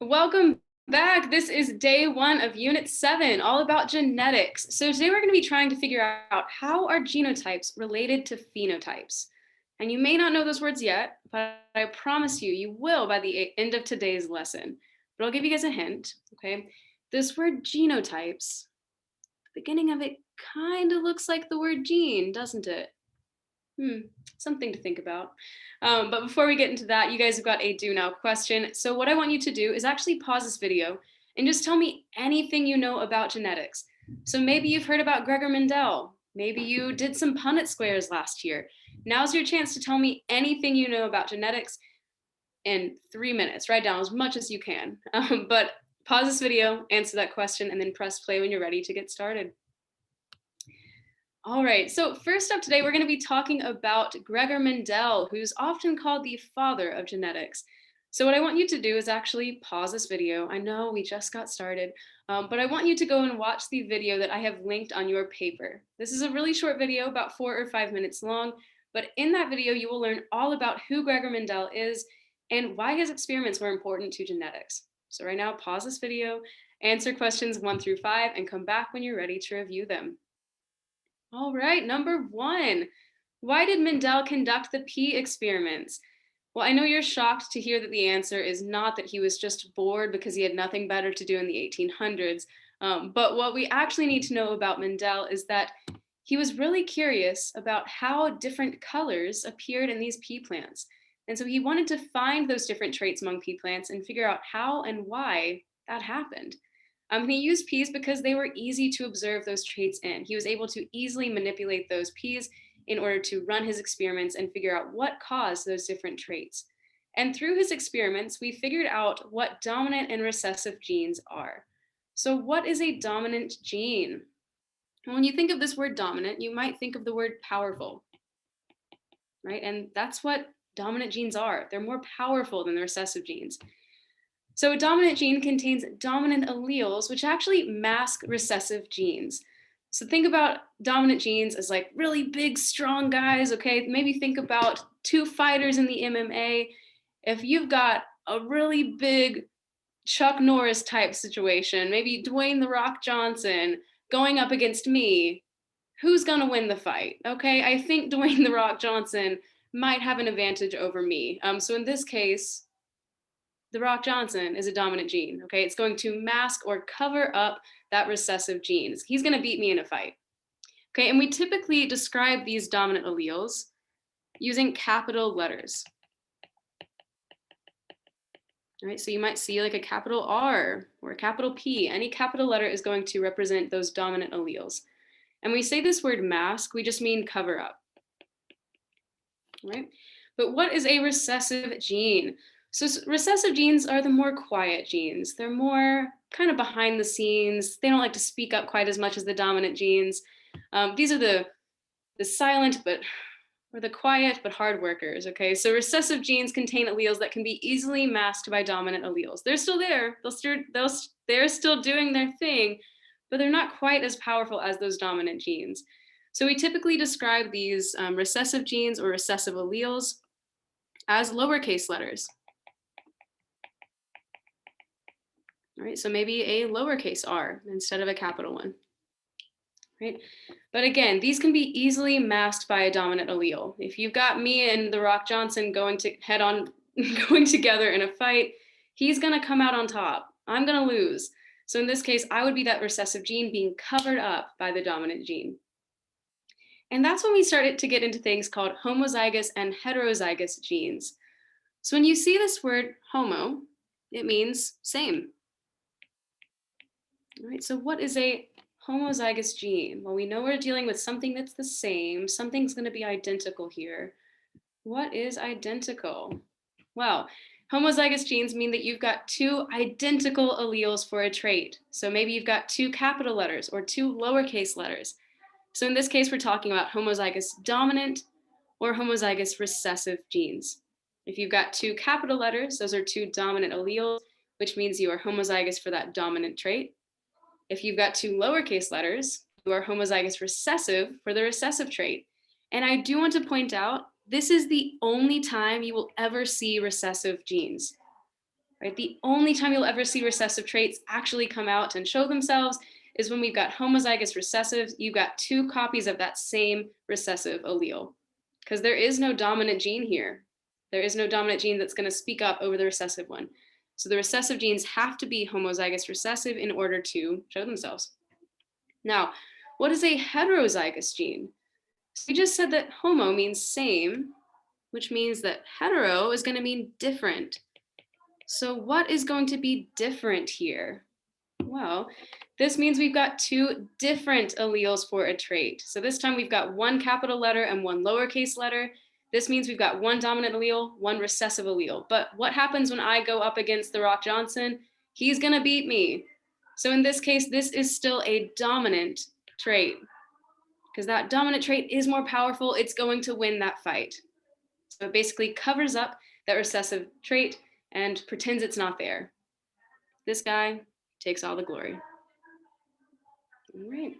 Welcome back. This is day one of Unit 7, all about genetics. So today we're going to be trying to figure out how are genotypes related to phenotypes. And you may not know those words yet, but I promise you, you will by the end of today's lesson. But I'll give you guys a hint, okay? This word genotypes, the beginning of it kind of looks like the word gene, doesn't it? Something to think about. But before we get into that, you guys have got a do now question. So what I want you to do is actually pause this video and just tell me anything you know about genetics. So maybe you've heard about Gregor Mendel. Maybe you did some Punnett squares last year. Now's your chance to tell me anything you know about genetics in 3 minutes. Write down as much as you can. But pause this video, answer that question, and then press play when you're ready to get started. All right, so first up today, we're going to be talking about Gregor Mendel, who's often called the father of genetics. So what I want you to do is actually pause this video. I know we just got started, but I want you to go and watch the video that I have linked on your paper. This is a really short video, about 4 or 5 minutes long, but in that video, you will learn all about who Gregor Mendel is and why his experiments were important to genetics. So right now, pause this video, answer questions 1 through 5, and come back when you're ready to review them. All right, number 1. Why did Mendel conduct the pea experiments? Well, I know you're shocked to hear that the answer is not that he was just bored because he had nothing better to do in the 1800s. But what we actually need to know about Mendel is that he was really curious about how different colors appeared in these pea plants. And so he wanted to find those different traits among pea plants and figure out how and why that happened. He used peas because they were easy to observe those traits in. He was able to easily manipulate those peas in order to run his experiments and figure out what caused those different traits. And through his experiments, we figured out what dominant and recessive genes are. So what is a dominant gene? When you think of this word dominant, you might think of the word powerful, right? And that's what dominant genes are. They're more powerful than the recessive genes. So a dominant gene contains dominant alleles, which actually mask recessive genes. So think about dominant genes as like really big, strong guys, okay? Maybe think about two fighters in the MMA. If you've got a really big Chuck Norris type situation, maybe Dwayne The Rock Johnson going up against me, who's gonna win the fight? Okay, I think Dwayne The Rock Johnson might have an advantage over me. So in this case, the Rock Johnson is a dominant gene, okay? It's going to mask or cover up that recessive gene. He's going to beat me in a fight, okay? And we typically describe these dominant alleles using capital letters. All right, so you might see like a capital R or a capital P. Any capital letter is going to represent those dominant alleles. And we say this word mask, we just mean cover up, right? But what is a recessive gene? So recessive genes are the more quiet genes. They're more kind of behind the scenes. They don't like to speak up quite as much as the dominant genes. These are the silent or the quiet but hard workers, okay? So recessive genes contain alleles that can be easily masked by dominant alleles. They're still there. They're still doing their thing, but they're not quite as powerful as those dominant genes. So we typically describe these recessive genes or recessive alleles as lowercase letters. All right, so maybe a lowercase r instead of a capital one, right? But again, these can be easily masked by a dominant allele. If you've got me and The Rock Johnson going together in a fight, he's gonna come out on top. I'm gonna lose. So in this case, I would be that recessive gene being covered up by the dominant gene. And that's when we started to get into things called homozygous and heterozygous genes. So when you see this word homo, it means same. All right, so what is a homozygous gene? Well, we know we're dealing with something that's the same. Something's going to be identical here. What is identical? Well, homozygous genes mean that you've got two identical alleles for a trait. So maybe you've got two capital letters or two lowercase letters. So in this case, we're talking about homozygous dominant or homozygous recessive genes. If you've got two capital letters, those are two dominant alleles, which means you are homozygous for that dominant trait. If you've got two lowercase letters, you are homozygous recessive for the recessive trait. And I do want to point out, this is the only time you will ever see recessive genes. right? The only time you'll ever see recessive traits actually come out and show themselves is when we've got homozygous recessive. You've got two copies of that same recessive allele, because there is no dominant gene here. There is no dominant gene that's going to speak up over the recessive one. So the recessive genes have to be homozygous recessive in order to show themselves. Now, what is a heterozygous gene? So we just said that homo means same, which means that hetero is going to mean different. So what is going to be different here? Well, this means we've got two different alleles for a trait. So this time we've got one capital letter and one lowercase letter. This means we've got one dominant allele, one recessive allele. But what happens when I go up against The Rock Johnson? He's gonna beat me. So in this case, this is still a dominant trait, because that dominant trait is more powerful. It's going to win that fight. So it basically covers up that recessive trait and pretends it's not there. This guy takes all the glory. All right.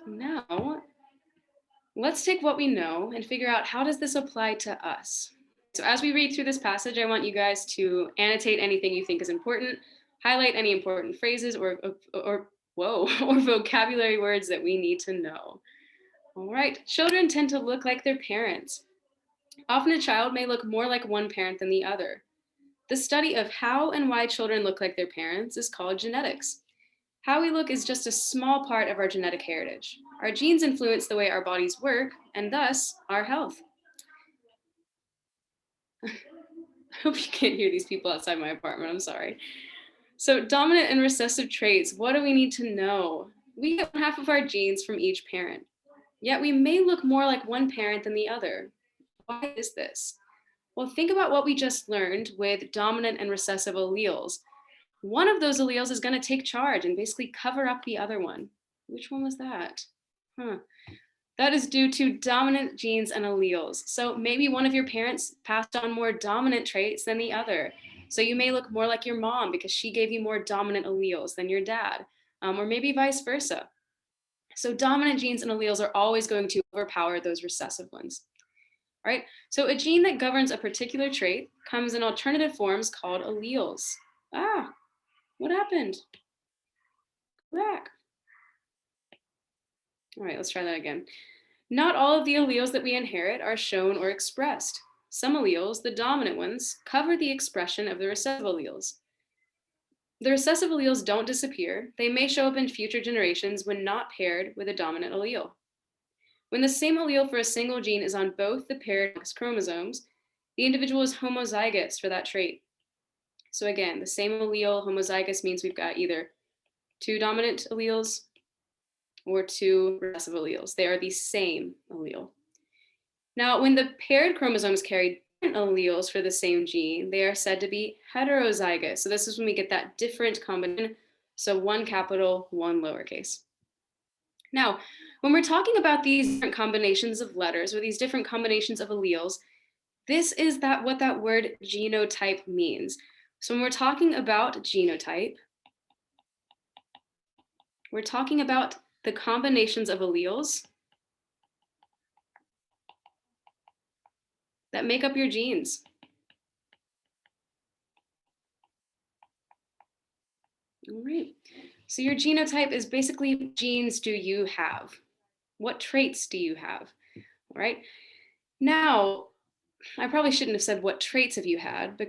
Now, let's take what we know and figure out, how does this apply to us? So as we read through this passage, I want you guys to annotate anything you think is important, highlight any important phrases or vocabulary words that we need to know. All right, children tend to look like their parents. Often a child may look more like one parent than the other. The study of how and why children look like their parents is called genetics. How we look is just a small part of our genetic heritage. Our genes influence the way our bodies work and thus our health. I hope you can't hear these people outside my apartment, I'm sorry. So dominant and recessive traits, what do we need to know? We get half of our genes from each parent, yet we may look more like one parent than the other. Why is this? Well, think about what we just learned with dominant and recessive alleles. One of those alleles is going to take charge and basically cover up the other one. Which one was that? That is due to dominant genes and alleles. So maybe one of your parents passed on more dominant traits than the other. So you may look more like your mom because she gave you more dominant alleles than your dad, or maybe vice versa. So dominant genes and alleles are always going to overpower those recessive ones. All right, so a gene that governs a particular trait comes in alternative forms called alleles. What happened? Go back. All right, let's try that again. Not all of the alleles that we inherit are shown or expressed. Some alleles, the dominant ones, cover the expression of the recessive alleles. The recessive alleles don't disappear. They may show up in future generations when not paired with a dominant allele. When the same allele for a single gene is on both the paired chromosomes, the individual is homozygous for that trait. So again, the same allele, homozygous, means we've got either two dominant alleles or two recessive alleles. They are the same allele. Now, when the paired chromosomes carry different alleles for the same gene, they are said to be heterozygous. So this is when we get that different combination. So one capital, one lowercase. Now, when we're talking about these different combinations of letters or these different combinations of alleles, this is what that word genotype means. So when we're talking about genotype, we're talking about the combinations of alleles that make up your genes. All right, so your genotype is basically, what genes do you have? What traits do you have? All right, now, I probably shouldn't have said what traits have you had,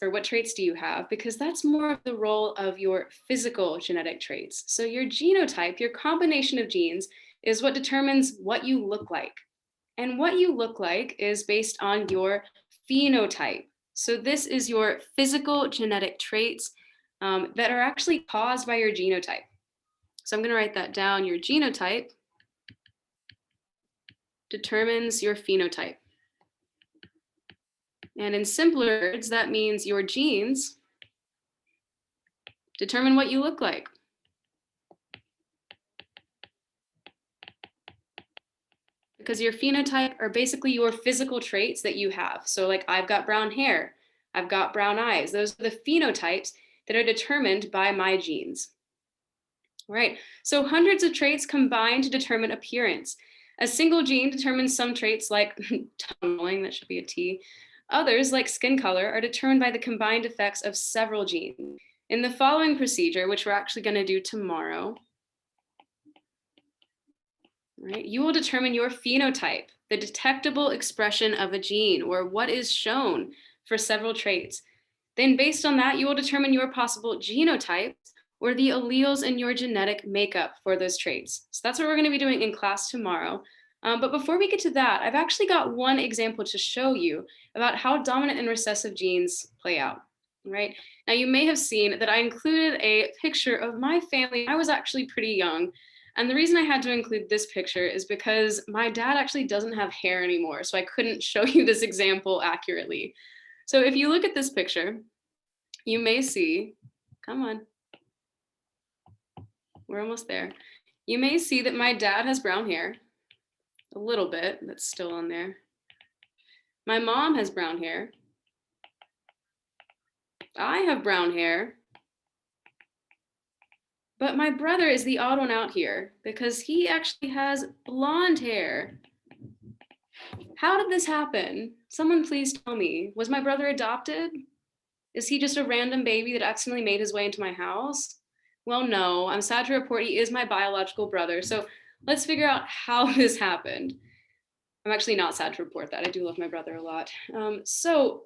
or what traits do you have, because that's more of the role of your physical genetic traits. So your genotype, your combination of genes, is what determines what you look like. And what you look like is based on your phenotype. So this is your physical genetic traits that are actually caused by your genotype. So I'm going to write that down. Your genotype determines your phenotype. And in simpler words, that means your genes determine what you look like. Because your phenotype are basically your physical traits that you have. So like, I've got brown hair, I've got brown eyes. Those are the phenotypes that are determined by my genes. All right, so hundreds of traits combine to determine appearance. A single gene determines some traits like tongue rolling, that should be a T, Others, like skin color, are determined by the combined effects of several genes. In the following procedure, which we're actually going to do tomorrow, right, you will determine your phenotype, the detectable expression of a gene, or what is shown for several traits. Then based on that, you will determine your possible genotypes, or the alleles in your genetic makeup for those traits. So that's what we're going to be doing in class tomorrow. But before we get to that, I've actually got one example to show you about how dominant and recessive genes play out, right? Now, you may have seen that I included a picture of my family. I was actually pretty young. And the reason I had to include this picture is because my dad actually doesn't have hair anymore. So I couldn't show you this example accurately. So if you look at this picture, you may see, come on, we're almost there. You may see that my dad has brown hair, a little bit, that's still on there. My mom has brown hair. I have brown hair. But my brother is the odd one out here because he actually has blonde hair. How did this happen? Someone please tell me. Was my brother adopted? Is he just a random baby that accidentally made his way into my house? Well, no, I'm sad to report he is my biological brother. So let's figure out how this happened. I'm actually not sad to report that. I do love my brother a lot. So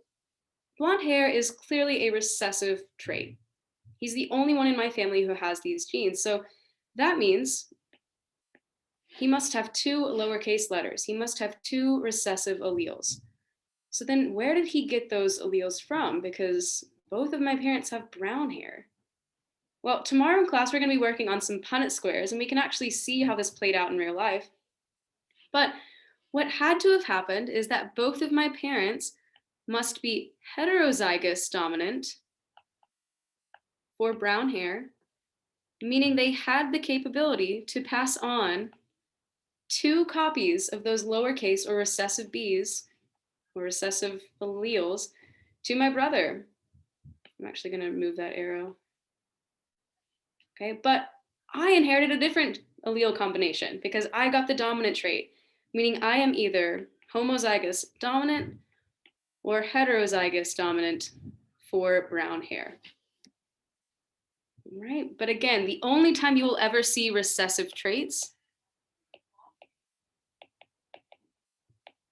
blonde hair is clearly a recessive trait. He's the only one in my family who has these genes. So that means he must have two lowercase letters. He must have two recessive alleles. So then where did he get those alleles from? Because both of my parents have brown hair. Well, tomorrow in class, we're going to be working on some Punnett squares, and we can actually see how this played out in real life. But what had to have happened is that both of my parents must be heterozygous dominant for brown hair, meaning they had the capability to pass on two copies of those lowercase or recessive Bs or recessive alleles to my brother. I'm actually going to move that arrow. Okay, but I inherited a different allele combination because I got the dominant trait, meaning I am either homozygous dominant or heterozygous dominant for brown hair. Right, but again, the only time you will ever see recessive traits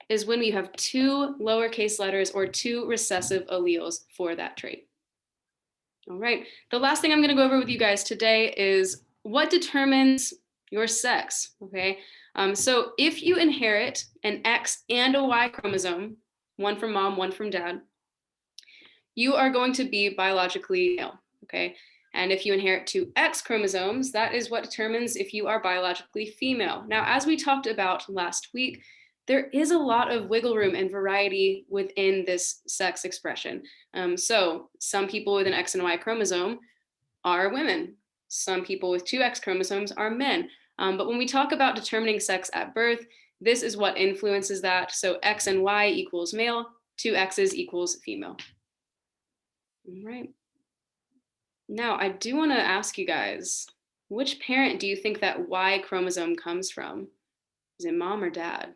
is when you have two lowercase letters or two recessive alleles for that trait. All right, the last thing I'm going to go over with you guys today is what determines your sex, okay? So if you inherit an X and a Y chromosome, one from mom, one from dad, you are going to be biologically male, okay? And if you inherit two X chromosomes, that is what determines if you are biologically female. Now, as we talked about last week, there is a lot of wiggle room and variety within this sex expression. So some people with an X and Y chromosome are women. Some people with two X chromosomes are men. But when we talk about determining sex at birth, this is what influences that. So X and Y equals male, two X's equals female. All right. Now, I do want to ask you guys, which parent do you think that Y chromosome comes from? Is it mom or dad?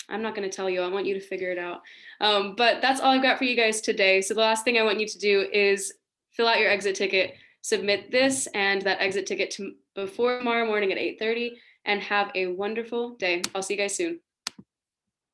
I'm not going to tell you. I want you to figure it out. But that's all I've got for you guys today. So the last thing I want you to do is fill out your exit ticket, submit this and that exit ticket before tomorrow morning at 8:30, and have a wonderful day. I'll see you guys soon.